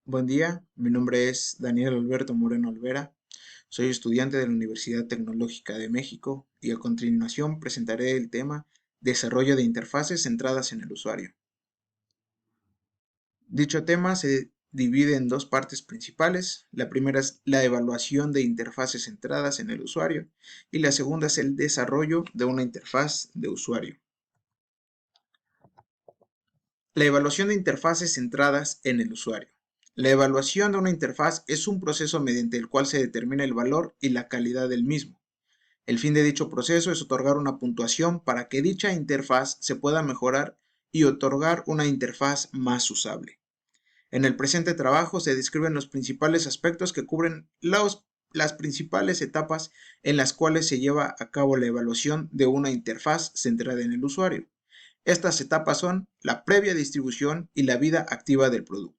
Buen día, mi nombre es Daniel Alberto Moreno Olvera, soy estudiante de la Universidad Tecnológica de México y a continuación presentaré el tema Desarrollo de interfaces centradas en el usuario. Dicho tema se divide en dos partes principales. La primera es la evaluación de interfaces centradas en el usuario y la segunda es el desarrollo de una interfaz de usuario. La evaluación de interfaces centradas en el usuario. La evaluación de una interfaz es un proceso mediante el cual se determina el valor y la calidad del mismo. El fin de dicho proceso es otorgar una puntuación para que dicha interfaz se pueda mejorar y otorgar una interfaz más usable. En el presente trabajo se describen los principales aspectos que cubren las principales etapas en las cuales se lleva a cabo la evaluación de una interfaz centrada en el usuario. Estas etapas son la previa distribución y la vida activa del producto.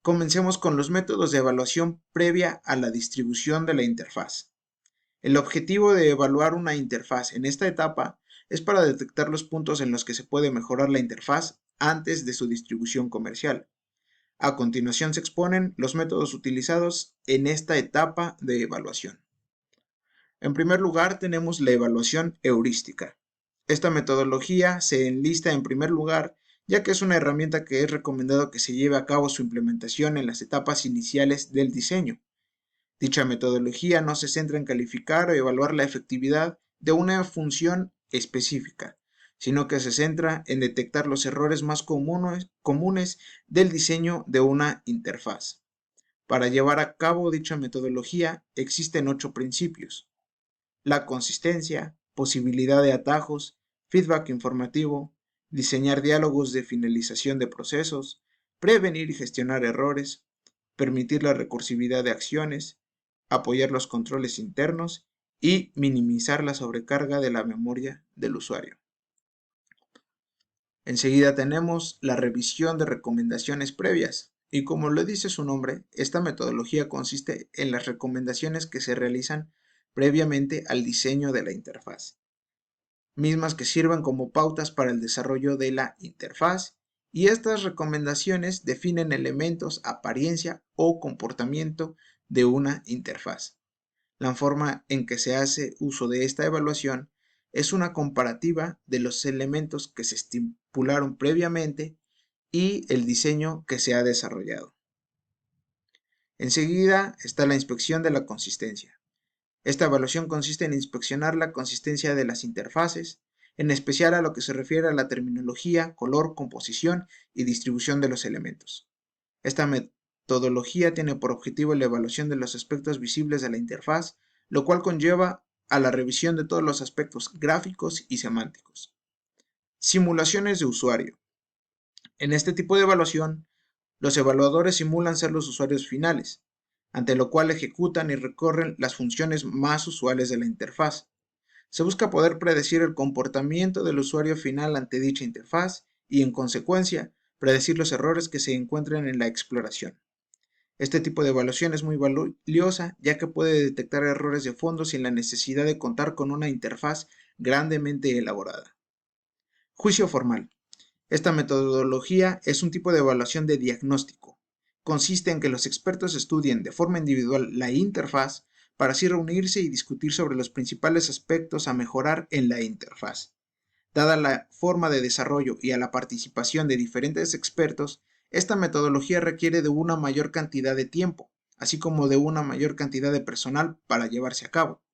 Comencemos con los métodos de evaluación previa a la distribución de la interfaz. El objetivo de evaluar una interfaz en esta etapa es para detectar los puntos en los que se puede mejorar la interfaz antes de su distribución comercial. A continuación se exponen los métodos utilizados en esta etapa de evaluación. En primer lugar tenemos la evaluación heurística. Esta metodología se enlista en primer lugar ya que es una herramienta que es recomendado que se lleve a cabo su implementación en las etapas iniciales del diseño. Dicha metodología no se centra en calificar o evaluar la efectividad de una función específica, sino que se centra en detectar los errores más comunes del diseño de una interfaz. Para llevar a cabo dicha metodología existen 8 principios: la consistencia, posibilidad de atajos, feedback informativo, diseñar diálogos de finalización de procesos, prevenir y gestionar errores, permitir la recursividad de acciones, apoyar los controles internos y minimizar la sobrecarga de la memoria del usuario. Enseguida tenemos la revisión de recomendaciones previas. Y como lo dice su nombre, esta metodología consiste en las recomendaciones que se realizan previamente al diseño de la interfaz, mismas que sirven como pautas para el desarrollo de la interfaz, y estas recomendaciones definen elementos, apariencia o comportamiento de una interfaz. La forma en que se hace uso de esta evaluación es una comparativa de los elementos que se estipularon previamente y el diseño que se ha desarrollado. Enseguida está la inspección de la consistencia. Esta evaluación consiste en inspeccionar la consistencia de las interfaces, en especial a lo que se refiere a la terminología, color, composición y distribución de los elementos. Esta metodología tiene por objetivo la evaluación de los aspectos visibles de la interfaz, lo cual conlleva a la revisión de todos los aspectos gráficos y semánticos. Simulaciones de usuario. En este tipo de evaluación, los evaluadores simulan ser los usuarios finales, ante lo cual ejecutan y recorren las funciones más usuales de la interfaz. Se busca poder predecir el comportamiento del usuario final ante dicha interfaz y, en consecuencia, predecir los errores que se encuentren en la exploración. Este tipo de evaluación es muy valiosa ya que puede detectar errores de fondo sin la necesidad de contar con una interfaz grandemente elaborada. Juicio formal. Esta metodología es un tipo de evaluación de diagnóstico. Consiste en que los expertos estudien de forma individual la interfaz para así reunirse y discutir sobre los principales aspectos a mejorar en la interfaz. Dada la forma de desarrollo y a la participación de diferentes expertos, esta metodología requiere de una mayor cantidad de tiempo, así como de una mayor cantidad de personal para llevarse a cabo.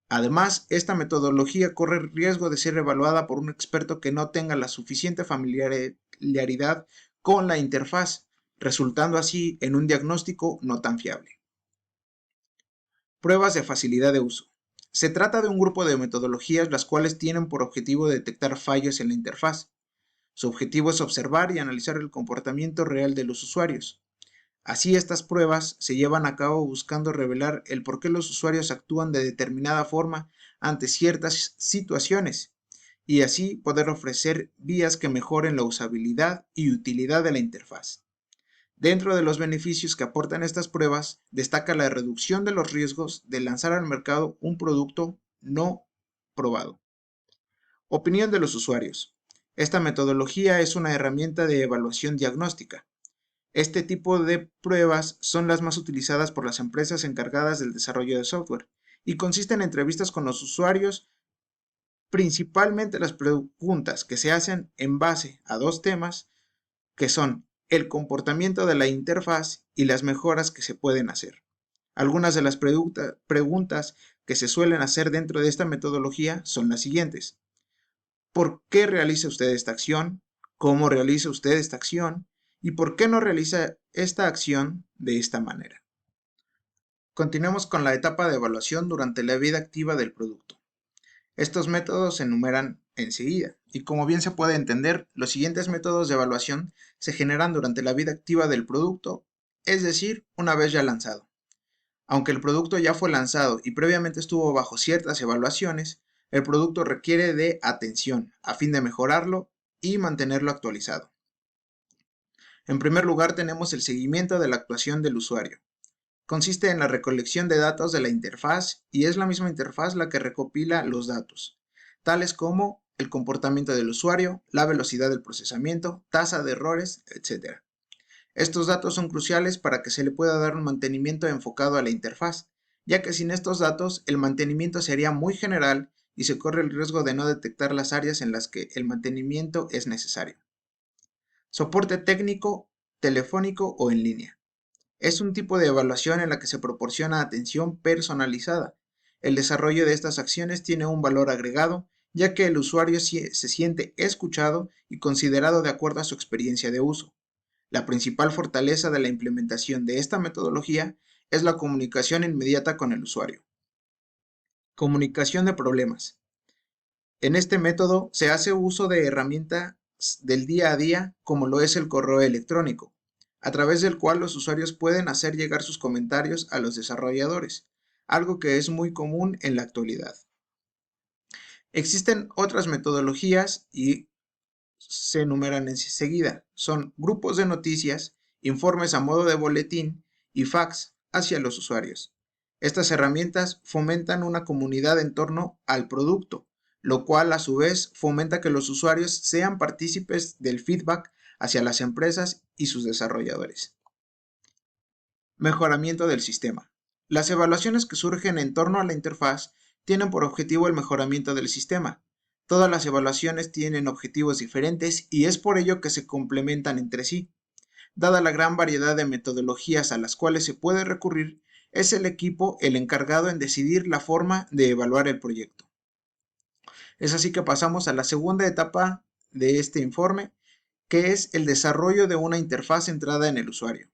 Además, esta metodología corre el riesgo de ser evaluada por un experto que no tenga la suficiente familiaridad con la interfaz, resultando así en un diagnóstico no tan fiable. Pruebas de facilidad de uso. Se trata de un grupo de metodologías las cuales tienen por objetivo detectar fallos en la interfaz. Su objetivo es observar y analizar el comportamiento real de los usuarios. Así, estas pruebas se llevan a cabo buscando revelar el por qué los usuarios actúan de determinada forma ante ciertas situaciones y así poder ofrecer vías que mejoren la usabilidad y utilidad de la interfaz. Dentro de los beneficios que aportan estas pruebas, destaca la reducción de los riesgos de lanzar al mercado un producto no probado. Opinión de los usuarios. Esta metodología es una herramienta de evaluación diagnóstica. Este tipo de pruebas son las más utilizadas por las empresas encargadas del desarrollo de software y consisten en entrevistas con los usuarios. Principalmente las preguntas que se hacen en base a dos temas que son el comportamiento de la interfaz y las mejoras que se pueden hacer. Algunas de las preguntas que se suelen hacer dentro de esta metodología son las siguientes. ¿Por qué realiza usted esta acción? ¿Cómo realiza usted esta acción? ¿Y por qué no realiza esta acción de esta manera? Continuemos con la etapa de evaluación durante la vida activa del producto. Estos métodos se enumeran enseguida, y como bien se puede entender, los siguientes métodos de evaluación se generan durante la vida activa del producto, es decir, una vez ya lanzado. Aunque el producto ya fue lanzado y previamente estuvo bajo ciertas evaluaciones, el producto requiere de atención a fin de mejorarlo y mantenerlo actualizado. En primer lugar, tenemos el seguimiento de la actuación del usuario. Consiste en la recolección de datos de la interfaz y es la misma interfaz la que recopila los datos, tales como el comportamiento del usuario, la velocidad del procesamiento, tasa de errores, etc. Estos datos son cruciales para que se le pueda dar un mantenimiento enfocado a la interfaz, ya que sin estos datos el mantenimiento sería muy general y se corre el riesgo de no detectar las áreas en las que el mantenimiento es necesario. Soporte técnico, telefónico o en línea. Es un tipo de evaluación en la que se proporciona atención personalizada. El desarrollo de estas acciones tiene un valor agregado, ya que el usuario se siente escuchado y considerado de acuerdo a su experiencia de uso. La principal fortaleza de la implementación de esta metodología es la comunicación inmediata con el usuario. Comunicación de problemas. En este método se hace uso de herramientas del día a día como lo es el correo electrónico, a través del cual los usuarios pueden hacer llegar sus comentarios a los desarrolladores, algo que es muy común en la actualidad. Existen otras metodologías y se enumeran enseguida. Son grupos de noticias, informes a modo de boletín y fax hacia los usuarios. Estas herramientas fomentan una comunidad en torno al producto, lo cual a su vez fomenta que los usuarios sean partícipes del feedback hacia las empresas y sus desarrolladores. Mejoramiento del sistema. Las evaluaciones que surgen en torno a la interfaz tienen por objetivo el mejoramiento del sistema. Todas las evaluaciones tienen objetivos diferentes y es por ello que se complementan entre sí. Dada la gran variedad de metodologías a las cuales se puede recurrir, es el equipo el encargado en decidir la forma de evaluar el proyecto. Es así que pasamos a la segunda etapa de este informe, que es el desarrollo de una interfaz centrada en el usuario.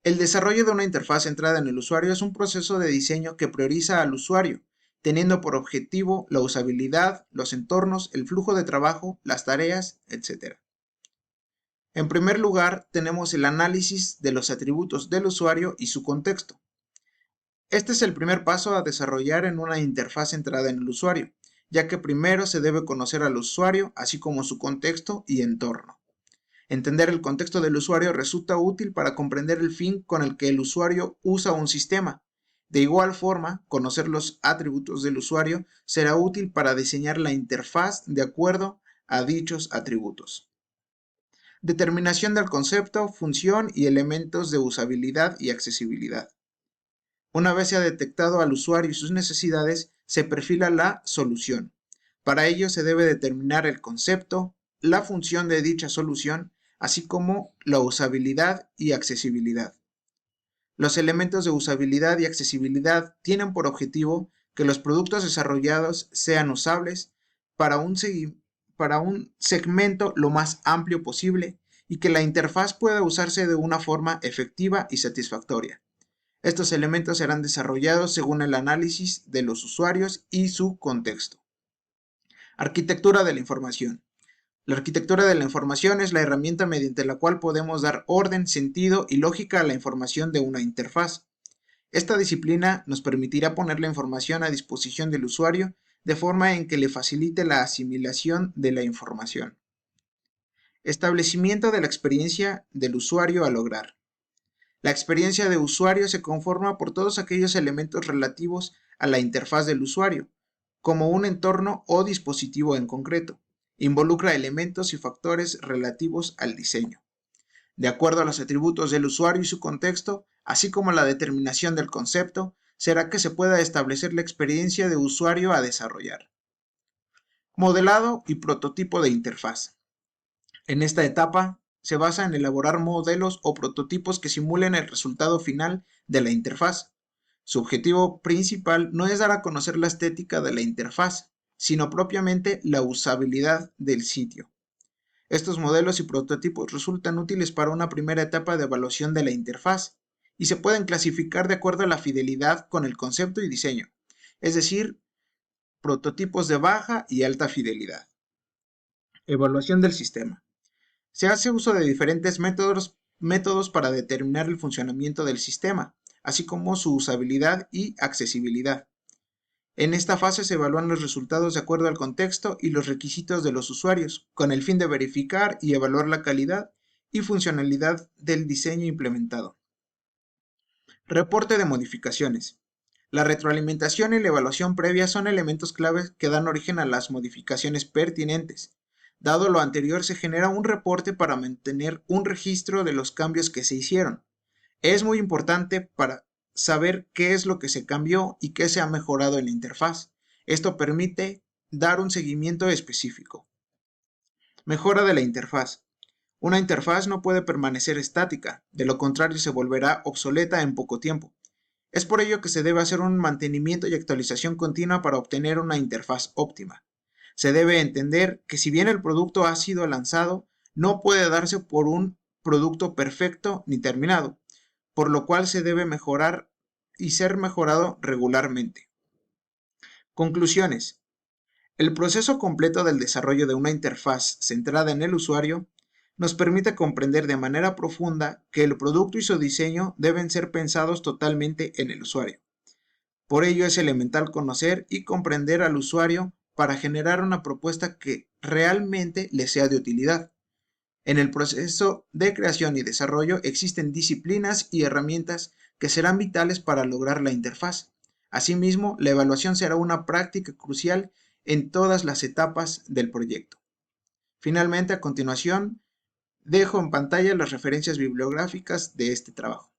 El desarrollo de una interfaz centrada en el usuario es un proceso de diseño que prioriza al usuario, teniendo por objetivo la usabilidad, los entornos, el flujo de trabajo, las tareas, etc. En primer lugar, tenemos el análisis de los atributos del usuario y su contexto. Este es el primer paso a desarrollar en una interfaz centrada en el usuario, ya que primero se debe conocer al usuario, así como su contexto y entorno. Entender el contexto del usuario resulta útil para comprender el fin con el que el usuario usa un sistema. De igual forma, conocer los atributos del usuario será útil para diseñar la interfaz de acuerdo a dichos atributos. Determinación del concepto, función y elementos de usabilidad y accesibilidad. Una vez se ha detectado al usuario y sus necesidades, se perfila la solución. Para ello se debe determinar el concepto, la función de dicha solución, así como la usabilidad y accesibilidad. Los elementos de usabilidad y accesibilidad tienen por objetivo que los productos desarrollados sean usables para un segmento lo más amplio posible y que la interfaz pueda usarse de una forma efectiva y satisfactoria. Estos elementos serán desarrollados según el análisis de los usuarios y su contexto. Arquitectura de la información. La arquitectura de la información es la herramienta mediante la cual podemos dar orden, sentido y lógica a la información de una interfaz. Esta disciplina nos permitirá poner la información a disposición del usuario de forma en que le facilite la asimilación de la información. Establecimiento de la experiencia del usuario a lograr. La experiencia de usuario se conforma por todos aquellos elementos relativos a la interfaz del usuario, como un entorno o dispositivo en concreto. Involucra elementos y factores relativos al diseño. De acuerdo a los atributos del usuario y su contexto, así como la determinación del concepto, será que se pueda establecer la experiencia de usuario a desarrollar. Modelado y prototipo de interfaz. En esta etapa se basa en elaborar modelos o prototipos que simulen el resultado final de la interfaz. Su objetivo principal no es dar a conocer la estética de la interfaz, sino propiamente la usabilidad del sitio. Estos modelos y prototipos resultan útiles para una primera etapa de evaluación de la interfaz y se pueden clasificar de acuerdo a la fidelidad con el concepto y diseño, es decir, prototipos de baja y alta fidelidad. Evaluación del sistema. Se hace uso de diferentes métodos para determinar el funcionamiento del sistema, así como su usabilidad y accesibilidad. En esta fase se evalúan los resultados de acuerdo al contexto y los requisitos de los usuarios, con el fin de verificar y evaluar la calidad y funcionalidad del diseño implementado. Reporte de modificaciones. La retroalimentación y la evaluación previa son elementos claves que dan origen a las modificaciones pertinentes. Dado lo anterior, se genera un reporte para mantener un registro de los cambios que se hicieron. Es muy importante para saber qué es lo que se cambió y qué se ha mejorado en la interfaz. Esto permite dar un seguimiento específico. Mejora de la interfaz. Una interfaz no puede permanecer estática, de lo contrario se volverá obsoleta en poco tiempo. Es por ello que se debe hacer un mantenimiento y actualización continua para obtener una interfaz óptima. Se debe entender que si bien el producto ha sido lanzado, no puede darse por un producto perfecto ni terminado, por lo cual se debe mejorar y ser mejorado regularmente. Conclusiones. El proceso completo del desarrollo de una interfaz centrada en el usuario nos permite comprender de manera profunda que el producto y su diseño deben ser pensados totalmente en el usuario. Por ello es elemental conocer y comprender al usuario para generar una propuesta que realmente le sea de utilidad. En el proceso de creación y desarrollo existen disciplinas y herramientas que serán vitales para lograr la interfaz. Asimismo, la evaluación será una práctica crucial en todas las etapas del proyecto. Finalmente, a continuación, dejo en pantalla las referencias bibliográficas de este trabajo.